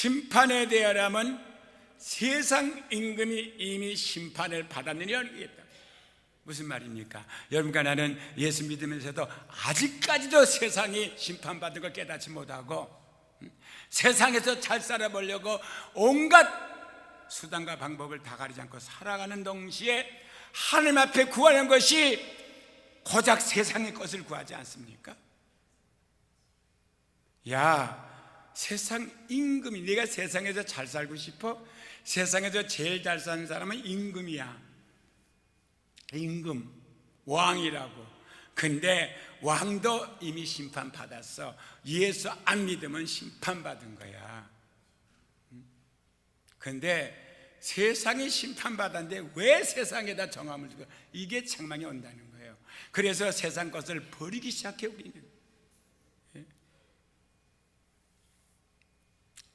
심판에 대하여라면 세상 임금이 이미 심판을 받았느냐는 얘기다. 무슨 말입니까? 여러분과 나는 예수 믿으면서도 아직까지도 세상이 심판받은 걸 깨닫지 못하고 세상에서 잘 살아보려고 온갖 수단과 방법을 다 가리지 않고 살아가는 동시에 하나님 앞에 구하는 것이 고작 세상의 것을 구하지 않습니까? 야, 세상 임금이, 네가 세상에서 잘 살고 싶어? 세상에서 제일 잘 사는 사람은 임금이야. 임금, 왕이라고. 근데 왕도 이미 심판받았어. 예수 안 믿으면 심판받은 거야. 근데 세상이 심판받았는데 왜 세상에다 정함을 주고, 이게 책망이 온다는 거예요. 그래서 세상 것을 버리기 시작해. 우리는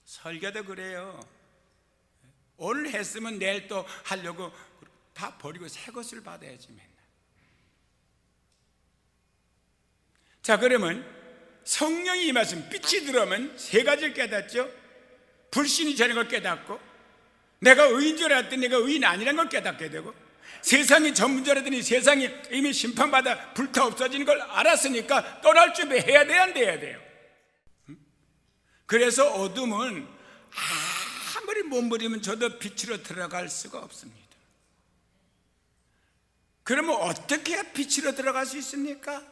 설교도 그래요. 오늘 했으면 내일 또 하려고 다 버리고 새 것을 받아야지 맨날. 자, 그러면 성령이 임하시면, 빛이 들어오면 세 가지를 깨닫죠. 불신이 되는 걸 깨닫고, 내가 의인 줄 알았더니 내가 의인 아니라는 걸 깨닫게 되고, 세상이 전부인 줄 알았더니 세상이 이미 심판받아 불타 없어지는 걸 알았으니까 떠날 준비해야 돼야 안 돼야 돼요. 그래서 어둠은 아무리 몸부리면 저도 빛으로 들어갈 수가 없습니다. 그러면 어떻게 해야 빛으로 들어갈 수 있습니까?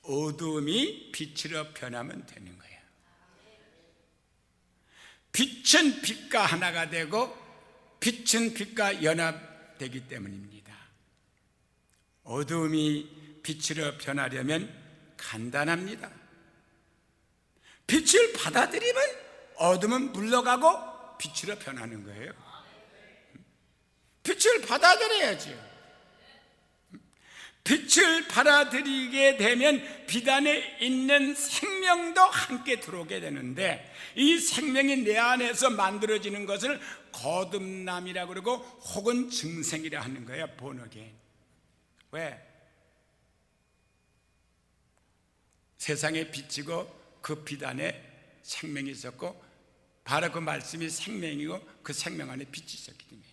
어둠이 빛으로 변하면 되는 거예요. 빛은 빛과 하나가 되고 빛은 빛과 연합되기 때문입니다. 어둠이 빛으로 변하려면 간단합니다. 빛을 받아들이면 어둠은 물러가고 빛으로 변하는 거예요. 빛을 받아들여야죠. 빛을 받아들이게 되면 빛 안에 있는 생명도 함께 들어오게 되는데, 이 생명이 내 안에서 만들어지는 것을 거듭남이라고 그러고 혹은 증생이라 하는 거예요. 본어게인. 왜? 세상에 빛이고 그 빛 안에 생명이 있었고, 바로 그 말씀이 생명이고 그 생명 안에 빛이 있었기 때문에,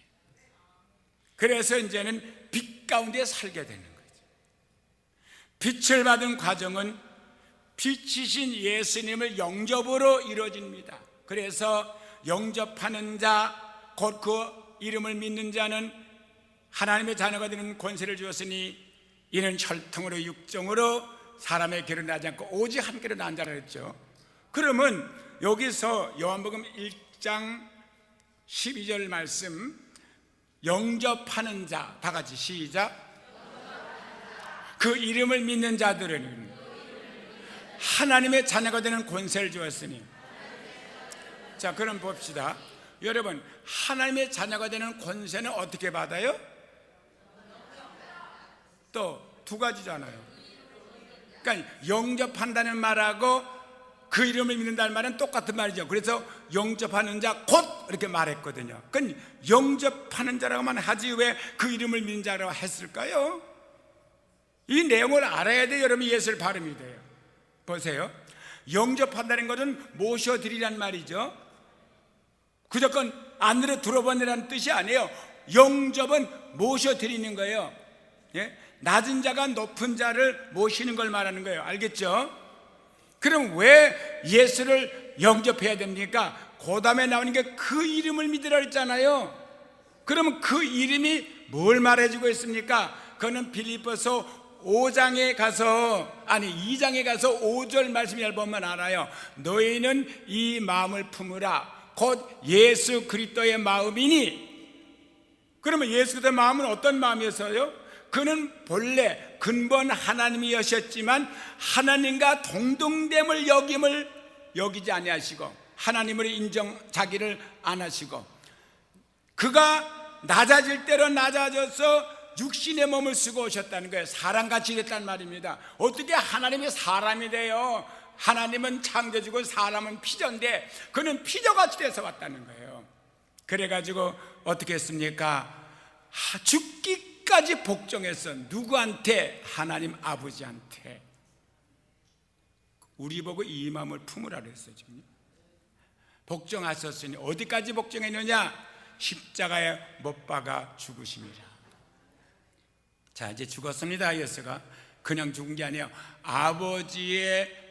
그래서 이제는 빛 가운데 살게 되는 거예요. 빛을 받은 과정은 빛이신 예수님을 영접으로 이루어집니다. 그래서 영접하는 자, 곧 그 이름을 믿는 자는 하나님의 자녀가 되는 권세를 주었으니 이는 혈통으로 육정으로 사람의 결혼하지 않고 오직 한 결혼 한 자라 했죠. 그러면 여기서 요한복음 1장 12절 말씀, 영접하는 자, 다 같이 시작. 그 이름을 믿는 자들은 하나님의 자녀가 되는 권세를 주었으니. 자, 그럼 봅시다. 여러분, 하나님의 자녀가 되는 권세는 어떻게 받아요? 또 두 가지잖아요. 그러니까 영접한다는 말하고 그 이름을 믿는다는 말은 똑같은 말이죠. 그래서 영접하는 자 곧 이렇게 말했거든요. 그러니까 영접하는 자라고만 하지 왜 그 이름을 믿는 자라고 했을까요? 이 내용을 알아야 돼요. 여러분, 예술 발음이 돼요. 보세요. 영접한다는 것은 모셔드리란 말이죠. 무조건 안으로 들어보내라는 뜻이 아니에요. 영접은 모셔드리는 거예요. 예? 낮은 자가 높은 자를 모시는 걸 말하는 거예요. 알겠죠? 그럼 왜 예수를 영접해야 됩니까? 그 다음에 나오는 게 그 이름을 믿으라 했잖아요. 그러면 그 이름이 뭘 말해주고 있습니까? 그거는 빌립보서 5장에 가서, 아니 2장에 가서 5절 말씀을 보면 알아요. 너희는 이 마음을 품으라. 곧 예수 그리스도의 마음이니. 그러면 예수 그리스도의 마음은 어떤 마음이었어요? 그는 본래 근본 하나님이셨지만 하나님과 동등됨을 여기지 아니하시고, 하나님을 자기를 안 하시고, 그가 낮아질 대로 낮아져서 육신의 몸을 쓰고 오셨다는 거예요. 사람같이 됐단 말입니다. 어떻게 하나님이 사람이 돼요? 하나님은 창조주고 사람은 피조인데 그는 피조같이 돼서 왔다는 거예요. 그래가지고 어떻게 했습니까? 죽기까지 복종했어. 누구한테? 하나님 아버지한테. 우리 보고 이 마음을 품으라 그랬어요. 지금 복종하셨으니 어디까지 복종했느냐? 십자가에 못 박아 죽으심이라. 자, 이제 죽었습니다. 예수가 그냥 죽은 게 아니에요. 아버지의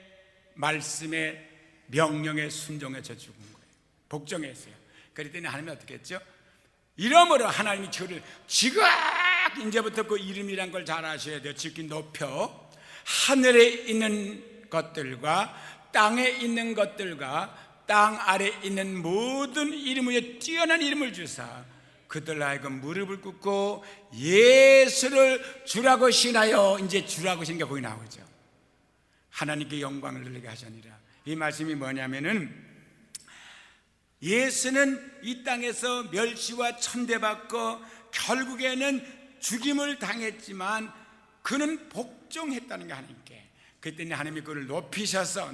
말씀에 명령에 순종해서 죽은 거예요. 복종했어요. 그랬더니 하나님이 어떻게 했죠? 이러므로 하나님이 저를 지각, 이제부터 그 이름이란 걸 잘 아셔야 돼요. 지극히 높여 하늘에 있는 것들과 땅에 있는 것들과 땅 아래 있는 모든 이름 위에 뛰어난 이름을 주사 그들 하여금 무릎을 꿇고 예수를 주라고 신하여, 이제 주라고 신 게 거기 나오죠. 하나님께 영광을 돌리게 하시니라. 이 말씀이 뭐냐면은 예수는 이 땅에서 멸시와 천대받고 결국에는 죽임을 당했지만 그는 복종했다는 게 하나님께. 그랬더니 하나님이 그를 높이셔서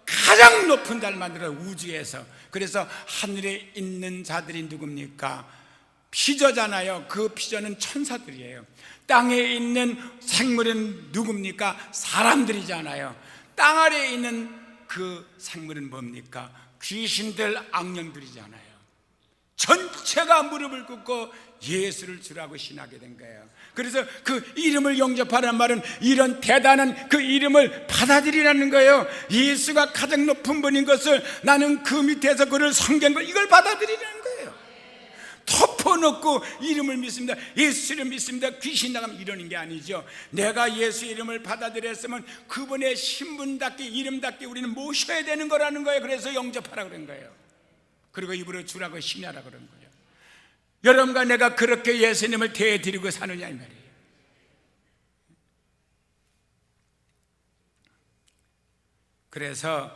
가장 높은 자를 만들어 우주에서. 그래서 하늘에 있는 자들이 누굽니까? 피조잖아요. 그 피조는 천사들이에요. 땅에 있는 생물은 누굽니까? 사람들이잖아요. 땅 아래에 있는 그 생물은 뭡니까? 귀신들, 악령들이잖아요. 전체가 무릎을 꿇고 예수를 주라고 신하게 된 거예요. 그래서 그 이름을 영접하라는 말은 이런 대단한 그 이름을 받아들이라는 거예요. 예수가 가장 높은 분인 것을, 나는 그 밑에서 그를 섬긴 걸, 이걸 받아들이라는 거예요. 덮어놓고 이름을 믿습니다, 예수를 믿습니다, 귀신 나가면 이러는 게 아니죠. 내가 예수 이름을 받아들였으면 그분의 신분답게, 이름답게 우리는 모셔야 되는 거라는 거예요. 그래서 영접하라 그런 거예요. 그리고 입으로 주라고 신하라 그런 거예요. 여러분과 내가 그렇게 예수님을 대해드리고 사느냐 이 말이에요. 그래서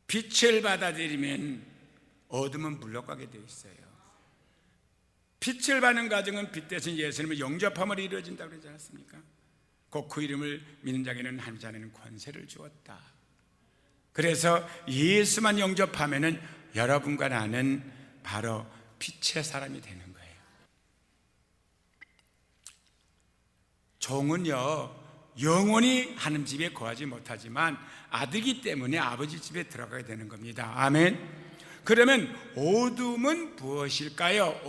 빛을 받아들이면 어둠은 물러가게 되어 있어요. 빛을 받는 과정은 빛 대신 예수님을 영접함으로 이루어진다고 그러지 않았습니까? 곧 그 이름을 믿는 자에게는 한 자는 권세를 주었다. 그래서 예수만 영접하면은 여러분과 나는 바로 빛의 사람이 되는 거예요. 종은요, 영원히 하나님 집에 거하지 못하지만 아들이기 때문에 아버지 집에 들어가게 되는 겁니다. 아멘. 그러면 어둠은 무엇일까요?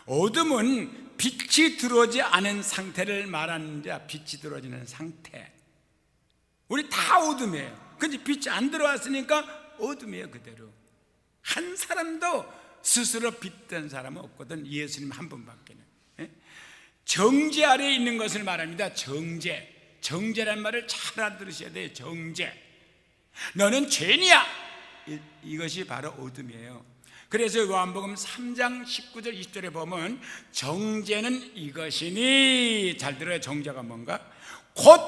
어둠은 빛이 들어오지 않은 상태를 말하는 자, 빛이 들어오지는 상태. 우리 다 어둠이에요. 근데 빛이 안 들어왔으니까 어둠이에요, 그대로. 한 사람도 스스로 빛된 사람은 없거든. 예수님 한 분밖에는. 정죄 아래에 있는 것을 말합니다. 정죄란 말을 잘 알아들으셔야 돼요. 정죄. 너는 죄인이야. 이것이 바로 어둠이에요. 그래서 요한복음 3장 19절 20절에 보면 정죄는 이것이니, 잘 들어요. 정죄가 뭔가? 곧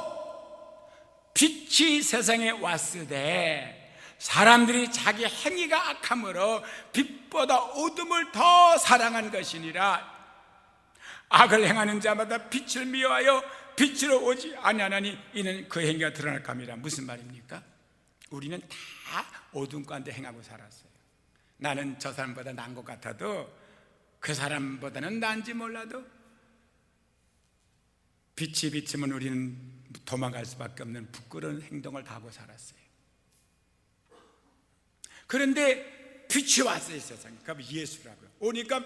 빛이 세상에 왔으되 사람들이 자기 행위가 악함으로 빛보다 어둠을 더 사랑한 것이니라. 악을 행하는 자마다 빛을 미워하여 빛으로 오지 아니하나니 이는 그 행위가 드러날 감이라. 무슨 말입니까? 우리는 다 어둠 가운데 행하고 살았어요. 나는 저 사람보다 나은 것 같아도 그 사람보다는 나은지 몰라도 빛이 비치면 우리는 도망갈 수밖에 없는 부끄러운 행동을 다 하고 살았어요. 그런데 빛이 왔어요, 세상에. 그럼 예수라고요. 오니까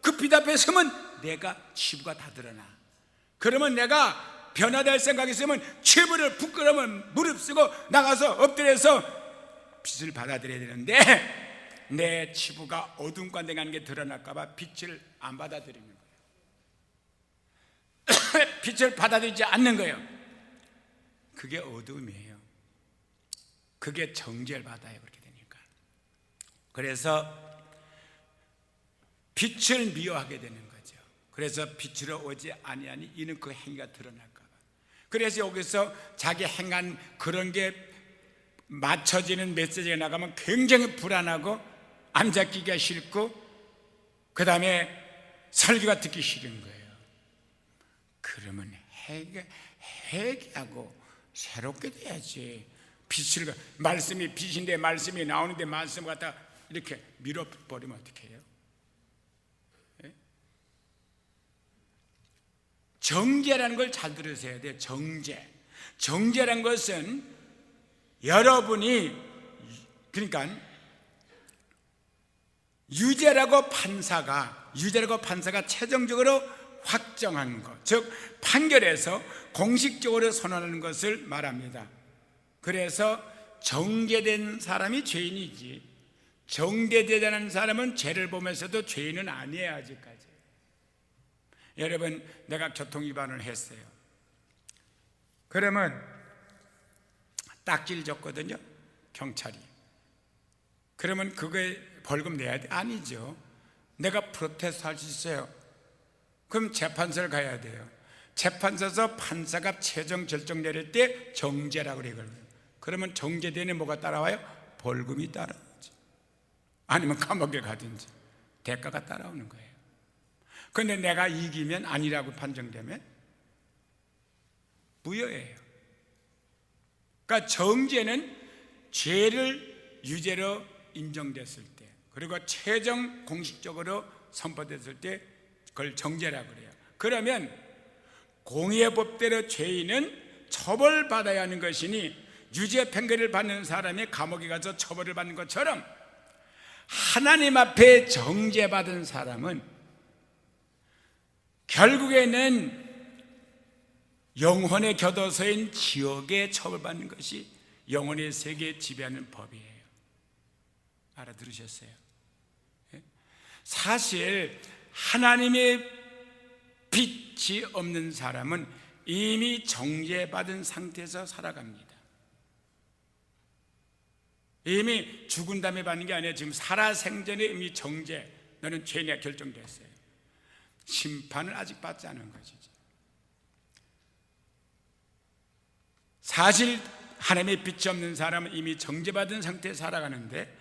그 빛 앞에 서면 내가 치부가 다 드러나. 그러면 내가 변화될 생각이 있으면 치부를, 부끄러움을 무릅쓰고 나가서 엎드려서 빛을 받아들여야 되는데 내 치부가 어둠 가운데 가는 게 드러날까 봐 빛을 안 받아들이는 거예요. 빛을 받아들이지 않는 거예요. 그게 어둠이에요. 그게 정죄를 받아요. 그렇게 되니까. 그래서 빛을 미워하게 되는 거죠. 그래서 빛으로 오지 아니하니 이는 그 행위가 드러날까 봐. 그래서 여기서 자기 행한 그런 게 맞춰지는 메시지가 나가면 굉장히 불안하고 앉아끼기가 싫고 그 다음에 설교가 듣기 싫은 거예요. 그러면 회개하고 새롭게 돼야지. 빛을, 말씀이 빛인데 말씀이 나오는데 말씀 갖다 이렇게 밀어버리면 어떻게 해요? 정죄라는 걸 잘 들으셔야 돼요. 정죄라는 것은 여러분이 그러니까 유죄라고 판사가 최종적으로 확정한 것, 즉 판결에서 공식적으로 선언하는 것을 말합니다. 그래서 정죄된 사람이 죄인이지, 정죄되지 않은 사람은 죄를 보면서도 죄인은 아니에요. 아직까지. 여러분, 내가 교통위반을 했어요. 그러면 딱지를 줬거든요, 경찰이. 그러면 그거에 벌금 내야 돼? 아니죠. 내가 프로테스트 할 수 있어요. 그럼 재판소를 가야 돼요. 재판소에서 판사가 최종 결정 내릴 때 정죄라고 그래요. 그러면 정죄되는 뭐가 따라와요? 벌금이 따라오죠. 아니면 감옥에 가든지 대가가 따라오는 거예요. 그런데 내가 이기면, 아니라고 판정되면 무효예요. 그러니까 정죄는 죄를 유죄로 인정됐을 때, 그리고 최종 공식적으로 선포됐을 때 그걸 정죄라고 그래요. 그러면 공의법대로 죄인은 처벌받아야 하는 것이니, 유죄 판결을 받는 사람이 감옥에 가서 처벌을 받는 것처럼 하나님 앞에 정죄받은 사람은 결국에는 영혼의 교도소인 지옥에 처벌받는 것이 영혼의 세계에 지배하는 법이에요. 알아들으셨어요? 사실 하나님의 빛이 없는 사람은 이미 정죄받은 상태에서 살아갑니다. 이미 죽은 다음에 받는 게 아니라 지금 살아생전에 이미 정죄, 너는 죄냐 결정됐어요. 심판을 아직 받지 않은 것이죠. 사실 하나님의 빛이 없는 사람은 이미 정죄받은 상태에 살아가는데,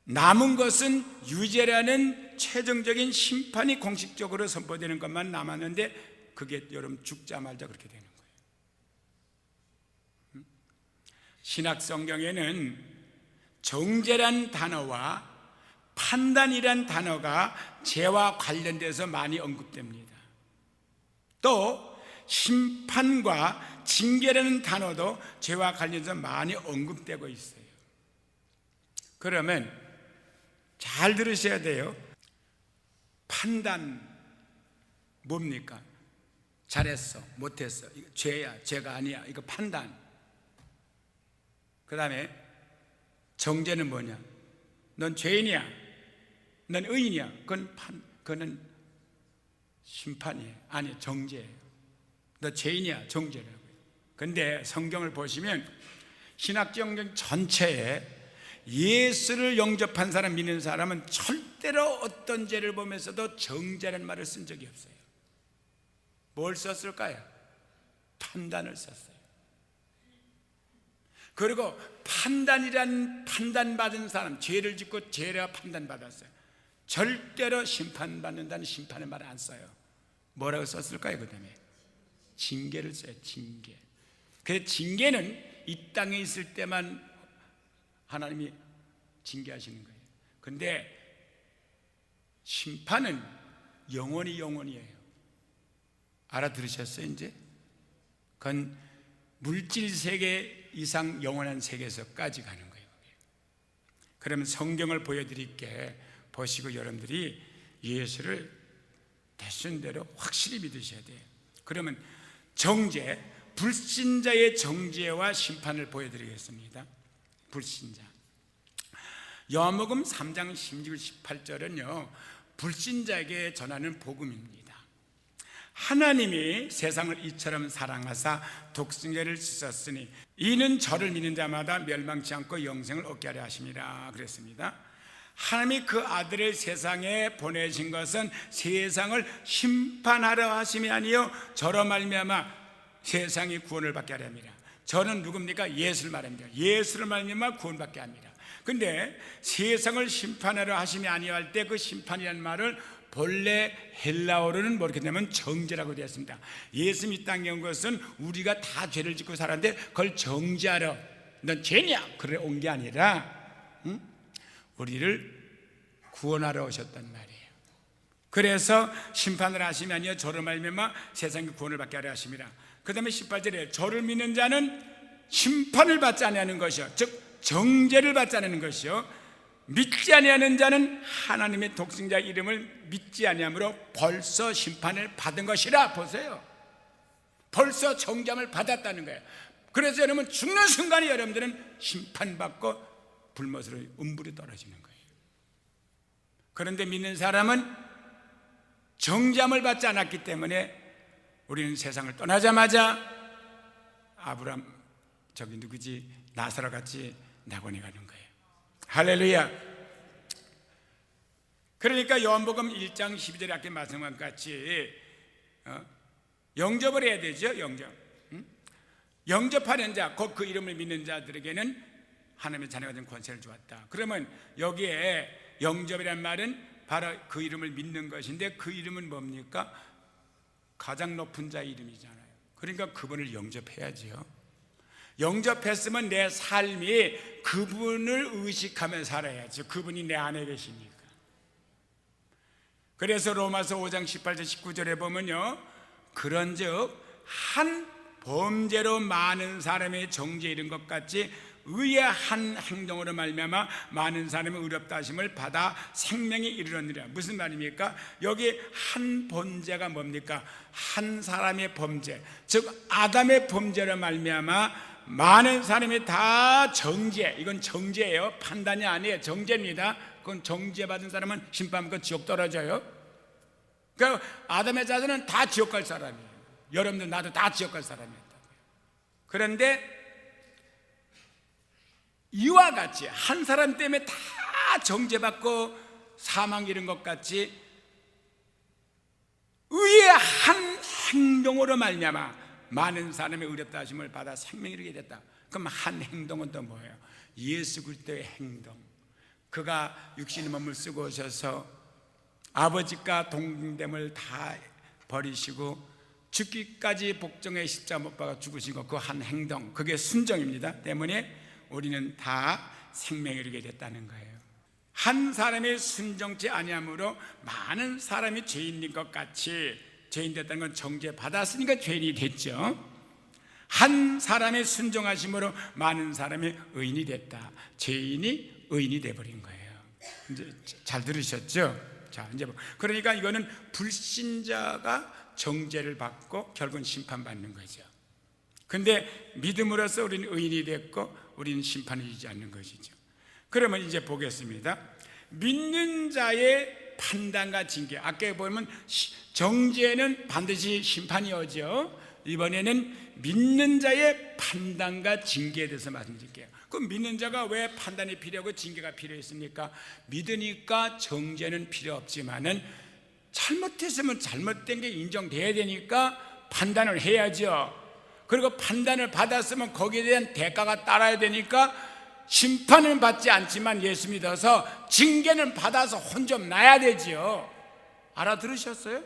남은 것은 유죄라는 최종적인 심판이 공식적으로 선포되는 것만 남았는데, 그게 여러분 죽자 말자 그렇게 되는 거예요. 신약 성경에는 정죄란 단어와 판단이란 단어가 죄와 관련돼서 많이 언급됩니다. 또 심판과 징계라는 단어도 죄와 관련해서 많이 언급되고 있어요. 그러면 잘 들으셔야 돼요. 판단 뭡니까? 잘했어, 못했어, 이거 죄야, 죄가 아니야, 이거 판단. 그 다음에 정죄는 뭐냐? 넌 죄인이야, 넌 의인이야. 그거는 심판이에요. 아니, 정죄예요. 너 죄인이야, 정죄라고요. 근데 성경을 보시면 신학적 전체에 예수를 영접한 사람, 믿는 사람은 절대로 어떤 죄를 보면서도 정죄라는 말을 쓴 적이 없어요. 뭘 썼을까요? 판단을 썼어요. 그리고 판단이란, 판단받은 사람, 죄를 짓고 죄라 판단받았어요. 절대로 심판받는다는 심판의 말을 안 써요. 뭐라고 썼을까요? 그 다음에 징계를 써요. 징계. 그 징계는 이 땅에 있을 때만 하나님이 징계하시는 거예요. 근데 심판은 영원이에요. 알아들으셨어요? 이제 그건 물질 세계 이상 영원한 세계에서까지 가는 거예요. 그러면 성경을 보여드릴게, 보시고 여러분들이 예수를 되신 대로 확실히 믿으셔야 돼요. 그러면 정죄, 불신자의 정죄와 심판을 보여드리겠습니다. 불신자. 요한복음 3장 16, 18절은요 불신자에게 전하는 복음입니다. 하나님이 세상을 이처럼 사랑하사 독생자를 주셨으니 이는 저를 믿는 자마다 멸망치 않고 영생을 얻게 하려 하심이라 그랬습니다. 하나님이 그 아들을 세상에 보내신 것은 세상을 심판하려 하심이 아니요 저로 말미암아 세상이 구원을 받게 하려 합니다. 저는 누굽니까? 예수를 말합니다. 예수를 말미암아 구원받게 합니다. 근데 세상을 심판하려 하심이 아니요 할 때 그 심판이라는 말을 본래 헬라어로는 뭐렇게 되냐면 정죄라고 되어 있습니다. 예수님이 이 땅에 온 것은 우리가 다 죄를 짓고 살았는데 그걸 정죄하러, 넌 죄냐? 그래 온 게 아니라 우리를 구원하러 오셨단 말이에요. 그래서 심판을 하시면 아니요 저로 말미암아 세상의 구원을 받게 하려 하심이라. 그 다음에 18절에 저를 믿는 자는 심판을 받지 아니하는 것이요, 즉 정죄를 받지 않는 것이요, 믿지 아니하는 자는 하나님의 독생자 이름을 믿지 아니하므로 벌써 심판을 받은 것이라. 보세요, 벌써 정죄함을 받았다는 거예요. 그래서 여러분 죽는 순간에 여러분들은 심판받고 불못으로 음불이 떨어지는 거예요. 그런데 믿는 사람은 정죄함을 받지 않았기 때문에 우리는 세상을 떠나자마자 아브람, 저기 누구지, 나사로 같이 낙원에 가는 거예요. 할렐루야. 그러니까 요한복음 1장 12절에 아까 말씀한 같이 영접을 해야 되죠. 영접하는 자, 곧 그 이름을 믿는 자들에게는 하나님의 자녀가 된 권세를 주었다. 그러면 여기에 영접이란 말은 바로 그 이름을 믿는 것인데, 그 이름은 뭡니까? 가장 높은 자의 이름이잖아요. 그러니까 그분을 영접해야지요. 영접했으면 내 삶이 그분을 의식하며 살아야죠. 그분이 내 안에 계시니까. 그래서 로마서 5장 18절 19절에 보면요, 그런즉 한 범죄로 많은 사람의 정죄에 이른 것 같이 의의 한 행동으로 말미암아 많은 사람의 의롭다 하심을 받아 생명에 이르렀느니라. 무슨 말입니까? 여기 한 범죄가 뭡니까? 한 사람의 범죄, 즉 아담의 범죄로 말미암아 많은 사람이 다 정죄, 이건 정죄예요. 판단이 아니에요. 정죄입니다. 그건 정죄받은 사람은 심판받고 지옥 떨어져요. 그러니까 아담의 자손은 다 지옥 갈 사람이에요. 여러분들 나도 다 지옥 갈 사람이었다고요. 그런데 이와 같이 한 사람 때문에 다 정죄받고 사망 이른 것 같이 의의 한 행동으로 말미암아 많은 사람의 의롭다 하심을 받아 생명이 이르게 됐다. 그럼 한 행동은 또 뭐예요? 예수 그리스도의 행동. 그가 육신의 몸을 쓰고 오셔서 아버지과 동등됨을 다 버리시고 죽기까지 복종의 십자가 못 박아 죽으신 것, 그 한 행동, 그게 순종입니다. 때문에 우리는 다 생명에 이르게 됐다는 거예요. 한 사람의 순종치 아니함으로 많은 사람이 죄인인 것 같이, 죄인 됐다는 건 정죄 받았으니까 죄인이 됐죠. 한 사람의 순종하심으로 많은 사람이 의인이 됐다. 죄인이 의인이 돼버린 거예요. 이제 잘 들으셨죠? 자, 이제 그러니까 이거는 불신자가 정죄를 받고 결국은 심판받는 거죠. 근데 믿음으로써 우리는 의인이 됐고 우리는 심판을 이지 않는 것이죠. 그러면 이제 보겠습니다. 믿는 자의 판단과 징계. 아까 보면 정죄는 반드시 심판이 오죠. 이번에는 믿는 자의 판단과 징계에 대해서 말씀드릴게요. 그럼 믿는 자가 왜 판단이 필요하고 징계가 필요했습니까? 믿으니까 정죄는 필요 없지만은 잘못했으면 잘못된 게 인정돼야 되니까 판단을 해야죠. 그리고 판단을 받았으면 거기에 대한 대가가 따라야 되니까 심판은 받지 않지만 예수 믿어서 징계는 받아서 혼 좀 나야 되지요. 알아들으셨어요?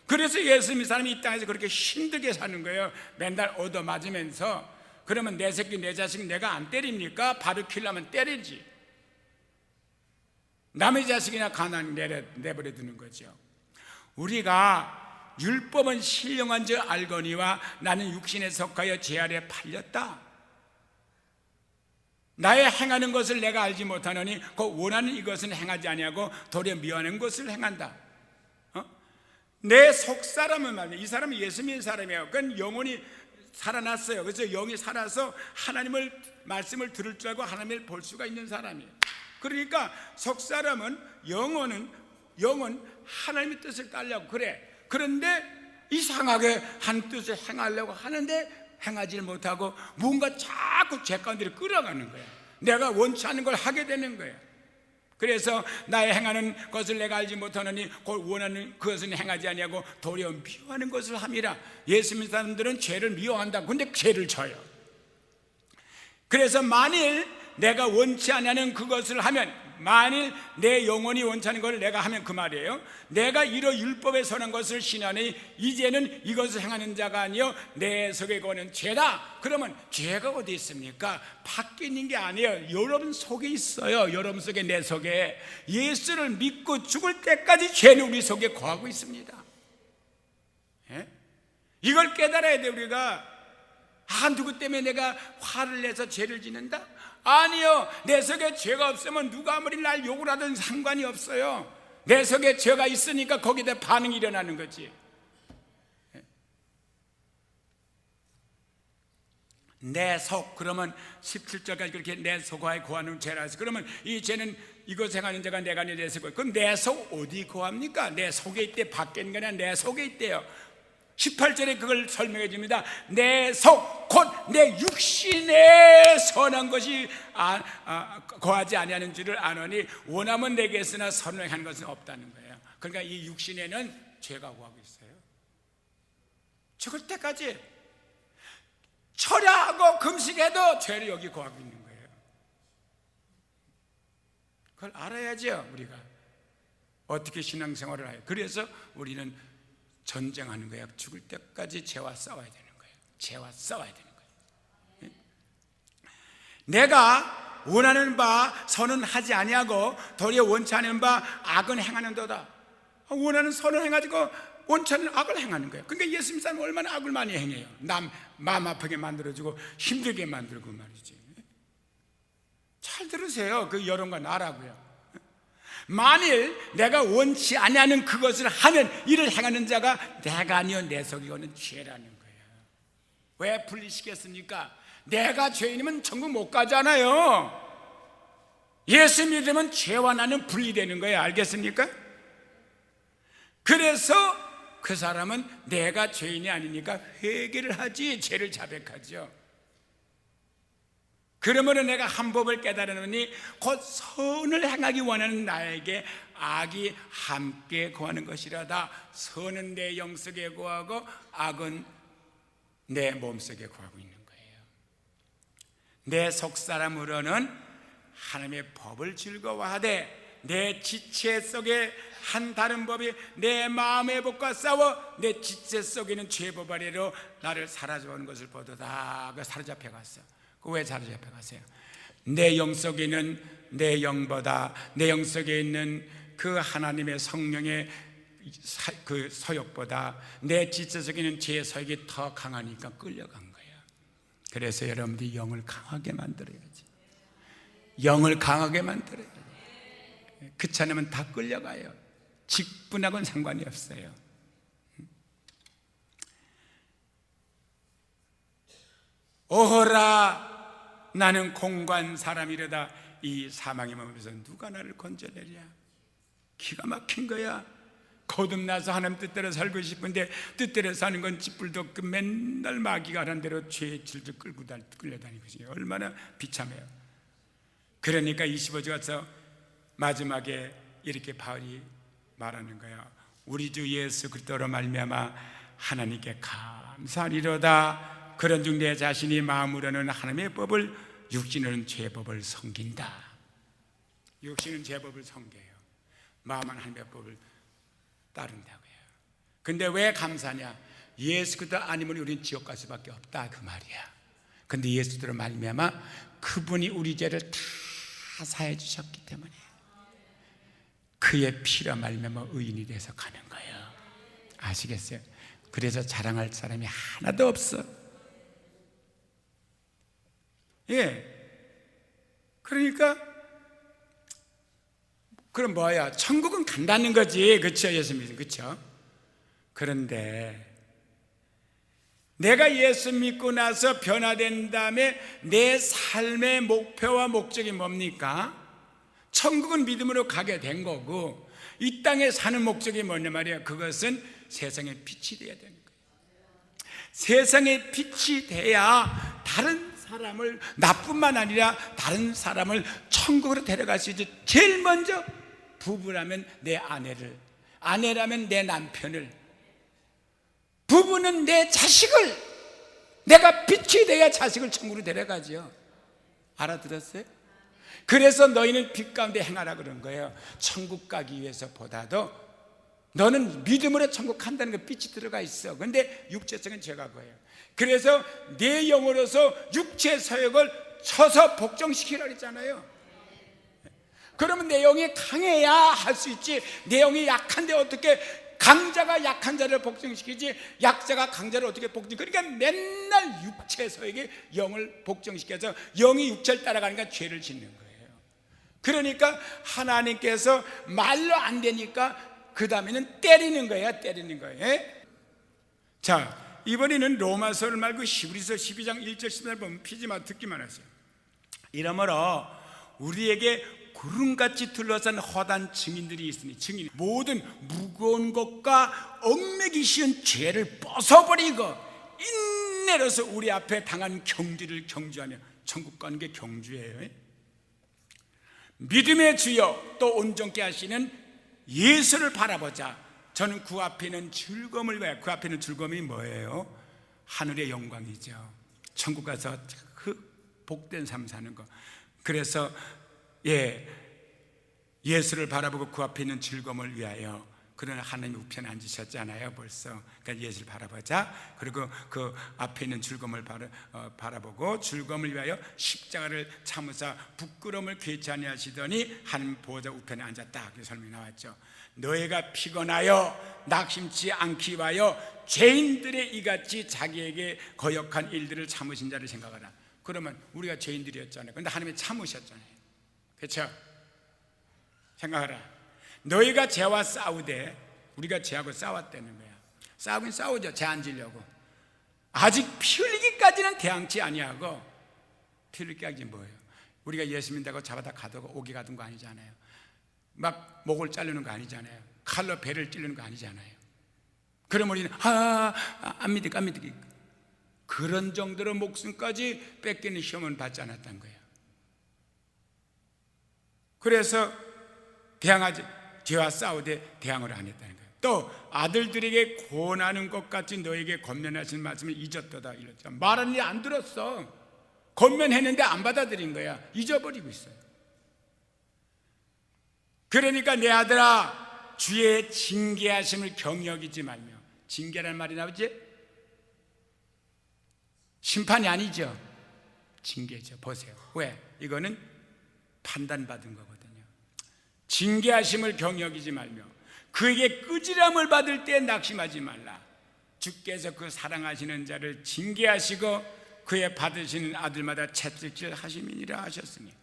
그래서 예수 믿는 사람이 이 땅에서 그렇게 힘들게 사는 거예요. 맨날 얻어맞으면서. 그러면 내 새끼 내 자식 내가 안 때립니까? 바로 키려면 때리지. 남의 자식이나 가난히 내버려 두는 거죠. 우리가 율법은 신령한 줄 알거니와 나는 육신에 속하여 죄 아래 팔렸다. 나의 행하는 것을 내가 알지 못하노니 그 원하는 이것은 행하지 아니하고 도리어 미워하는 것을 행한다. 내 속사람은 말이야. 이 사람은 예수 믿는 사람이에요. 그건 영혼이 살아났어요. 그래서 영이 살아서 하나님을 말씀을 들을 줄 알고 하나님을 볼 수가 있는 사람이에요. 그러니까 속사람은 영은 하나님의 뜻을 따르려고 그래. 그런데 이상하게 한 뜻을 행하려고 하는데 행하지 못하고 뭔가 자꾸 죄 가운데 끌어가는 거예요. 내가 원치 않는 걸 하게 되는 거예요. 그래서 나의 행하는 것을 내가 알지 못하느니 곧 원하는 그것은 행하지 아니하고 도리어 미워하는 것을 함이라. 예수 믿는 사람들은 죄를 미워한다. 근데 죄를 져요. 그래서 만일 내가 원치 않는 그것을 하면, 만일 내 영혼이 원치 않는 것을 내가 하면 그 말이에요. 내가 이러 율법에 선한 것을 신하니 이제는 이것을 행하는 자가 아니요 내 속에 거는 죄다. 그러면 죄가 어디 있습니까? 밖에 있는 게 아니에요. 여러분 속에 있어요. 여러분 속에, 내 속에. 예수를 믿고 죽을 때까지 죄는 우리 속에 거하고 있습니다. 예? 이걸 깨달아야 돼. 우리가 누구 때문에 내가 화를 내서 죄를 짓는다? 아니요. 내 속에 죄가 없으면 누가 아무리 날 욕을 하든 상관이 없어요. 내 속에 죄가 있으니까 거기에 반응이 일어나는 거지. 내 속, 그러면 17절까지 그렇게 내 속에 거하는 죄라서, 그러면 이 죄는 이곳 행하는 자가 내가 내 속에, 그럼 내 속 어디 거합니까? 내 속에 있대. 밖에 있는 게 아니라 내 속에 있대요. 18절에 그걸 설명해 줍니다. 내 속, 곧 내 육신에 선한 것이 거하지 아니하는 줄을 아노니 원하면 내게 있으나 선행하는 것은 없다는 거예요. 그러니까 이 육신에는 죄가 거하고 있어요. 죽을 때까지 철야하고 금식해도 죄를 여기 거하고 있는 거예요. 그걸 알아야죠. 우리가 어떻게 신앙생활을 해요. 그래서 우리는 전쟁하는 거예요. 죽을 때까지 죄와 싸워야 되는 거예요. 죄와 싸워야 되는 거예요. 내가 원하는 바 선은 하지 아니하고 도리어 원치 않은 바 악은 행하는도다. 원하는 선을 행하고 원치 않은 악을 행하는 거예요. 그러니까 예수 믿는 사람은 얼마나 악을 많이 행해요. 남 마음 아프게 만들어주고 힘들게 만들고 말이지. 잘 들으세요. 그 여론과 나라고요. 만일 내가 원치 아니하는 그것을 하면 이를 행하는 자가 내가 아니요 내 속에 거는 죄라는 거예요. 왜 분리시켰습니까? 내가 죄인이면 천국 못 가잖아요. 예수 믿으면 죄와 나는 분리되는 거예요. 알겠습니까? 그래서 그 사람은 내가 죄인이 아니니까 회개를 하지 죄를 자백하죠. 그러므로 내가 한 법을 깨달으니 곧 선을 행하기 원하는 나에게 악이 함께 거하는 것이라다. 선은 내 영속에 거하고 악은 내 몸속에 거하고 있는 거예요. 내 속사람으로는 하나님의 법을 즐거워하되 내 지체 속에 한 다른 법이 내 마음의 법과 싸워 내 지체 속에 있는 죄법 아래로 나를 사로잡는 것을 보도다. 그 사로잡혀 갔어. 왜 사로잡혀 가세요? 내 영속에 있는 내 영보다 내 영속에 있는 그 하나님의 성령의 그 서욕보다 내 지체 속에 있는 제 서욕이 더 강하니까 끌려간 거예요. 그래서 여러분들이 영을 강하게 만들어야지. 영을 강하게 만들어야 돼요. 그렇지 않으면 다 끌려가요. 직분하고는 상관이 없어요. 오호라 나는 공고한 사람이로다. 이 사망의 몸에서 누가 나를 건져내랴. 기가 막힌 거야. 거듭나서 하나님 뜻대로 살고 싶은데 뜻대로 사는 건 찌뿔도 없고 맨날 마귀가 하는 대로 죄의 질질 끌려다니고 있어요. 얼마나 비참해요. 그러니까 25절 가서 마지막에 이렇게 바울이 말하는 거야. 우리 주 예수 그리스도로 말미암아 하나님께 감사하리로다. 그런 중 내 자신이 마음으로는 하나님의 법을 육신으로는 죄법을 섬긴다. 육신은 죄법을 섬겨요. 마음은 하나님의 법을 따른다고요. 근데 왜 감사냐? 예수 그리스도 아니면 우리는 지옥 갈 수밖에 없다 그 말이야. 근데 예수 그리스도로 말미암아 그분이 우리 죄를 다 사해 주셨기 때문에 그의 피로 말미암아 의인이 돼서 가는 거예요. 아시겠어요? 그래서 자랑할 사람이 하나도 없어. 예. 그러니까 그럼 뭐야? 천국은 간다는 거지. 그렇죠? 예수 믿으면. 그렇죠? 그런데 내가 예수 믿고 나서 변화된 다음에 내 삶의 목표와 목적이 뭡니까? 천국은 믿음으로 가게 된 거고 이 땅에 사는 목적이 뭐냐 말이야. 그것은 세상의 빛이 돼야 되는 거예요. 세상의 빛이 돼야 다른 사람을, 나뿐만 아니라 다른 사람을 천국으로 데려갈 수 있지. 제일 먼저 부부라면 내 아내를, 아내라면 내 남편을, 부부는 내 자식을, 내가 빛이 돼야 자식을 천국으로 데려가죠. 알아들었어요? 그래서 너희는 빛 가운데 행하라 그런 거예요. 천국 가기 위해서 보다도 너는 믿음으로 천국 간다는 거 빛이 들어가 있어. 근데 육체성은 죄가 거예요. 그래서 내 영으로서 육체 서역을 쳐서 복종시키라 그랬잖아요. 그러면 내 영이 강해야 할 수 있지. 내 영이 약한데 어떻게 강자가 약한 자를 복종시키지 약자가 강자를 어떻게 복종? 그러니까 맨날 육체에서에게 영을 복종시켜서 영이 육체를 따라가니까 죄를 짓는 거예요. 그러니까 하나님께서 말로 안 되니까 그 다음에는 때리는 거예요. 때리는 거예요. 자, 이번에는 로마서를 말고 히브리서 12장 1절 10절 보면 피지마 듣기만 하세요. 이러므로 우리에게 구름같이 둘러싼 허다한 증인들이 있으니, 증인, 모든 무거운 것과 얽매기 쉬운 죄를 벗어버리고 인내로서 우리 앞에 당한 경주를 경주하며, 천국 가는 게 경주예요. 믿음의 주여 또 온전케 하시는 예수를 바라보자. 저는 그 앞에 있는 즐거움을 위하여. 그 앞에 있는 즐거움이 뭐예요? 하늘의 영광이죠. 천국 가서 그 복된 삶 사는 거. 그래서 예수를 바라보고 그 앞에 있는 즐거움을 위하여. 그러나 하나님 우편에 앉으셨잖아요 벌써. 그러니까 예수를 바라보자. 그리고 그 앞에 있는 즐거움을 바라보고 즐거움을 위하여 십자가를 참으사 부끄러움을 괴치 아니하시더니 하나님 보좌 우편에 앉았다. 그 설명이 나왔죠. 너희가 피곤하여 낙심치 않기 위하여 죄인들의 이같이 자기에게 거역한 일들을 참으신 자를 생각하라. 그러면 우리가 죄인들이었잖아요. 그런데 하나님이 참으셨잖아요. 그렇죠? 생각하라. 너희가 죄와 싸우되, 우리가 죄하고 싸웠다는 거야. 싸우긴 싸우죠. 죄 안 지려고. 아직 피 흘리기까지는 대항치 아니하고. 피 흘리기까지 뭐예요? 우리가 예수 믿는다고 잡아다 가두고 오기 가둔 거 아니잖아요. 막 목을 자르는 거 아니잖아요. 칼로 배를 찌르는 거 아니잖아요. 그러면 우리는 안 믿을까 안 믿을까. 그런 정도로 목숨까지 뺏기는 시험은 받지 않았던 거예요. 그래서 대항하지, 죄와 싸우되 대항을 안 했다는 거예요. 또 아들들에게 권하는 것 같이 너에게 권면하신 말씀을 잊었도다 이랬죠. 말하는 일 안 들었어. 권면했는데 안 받아들인 거야. 잊어버리고 있어요. 그러니까 내 아들아, 주의 징계하심을 경여기지 말며. 징계라는 말이 나오지? 심판이 아니죠. 징계죠. 보세요. 왜? 이거는 판단받은 거거든요. 징계하심을 경여기지 말며 그에게 꾸지람을 받을 때 낙심하지 말라. 주께서 그 사랑하시는 자를 징계하시고 그의 받으시는 아들마다 채찍질 하심이니라 하셨으니.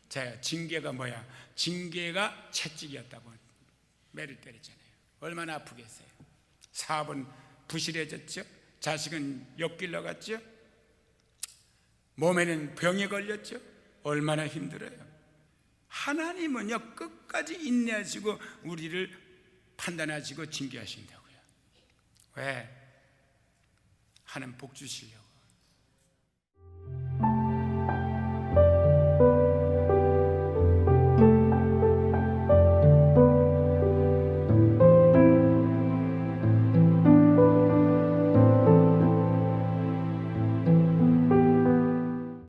자, 징계가 뭐야? 징계가 채찍이었다고 매를 때렸잖아요. 얼마나 아프겠어요. 사업은 부실해졌죠. 자식은 옆길로 갔죠. 몸에는 병이 걸렸죠. 얼마나 힘들어요. 하나님은요 끝까지 인내하시고 우리를 판단하시고 징계하신다고요. 왜? 하나님 복 주시려고.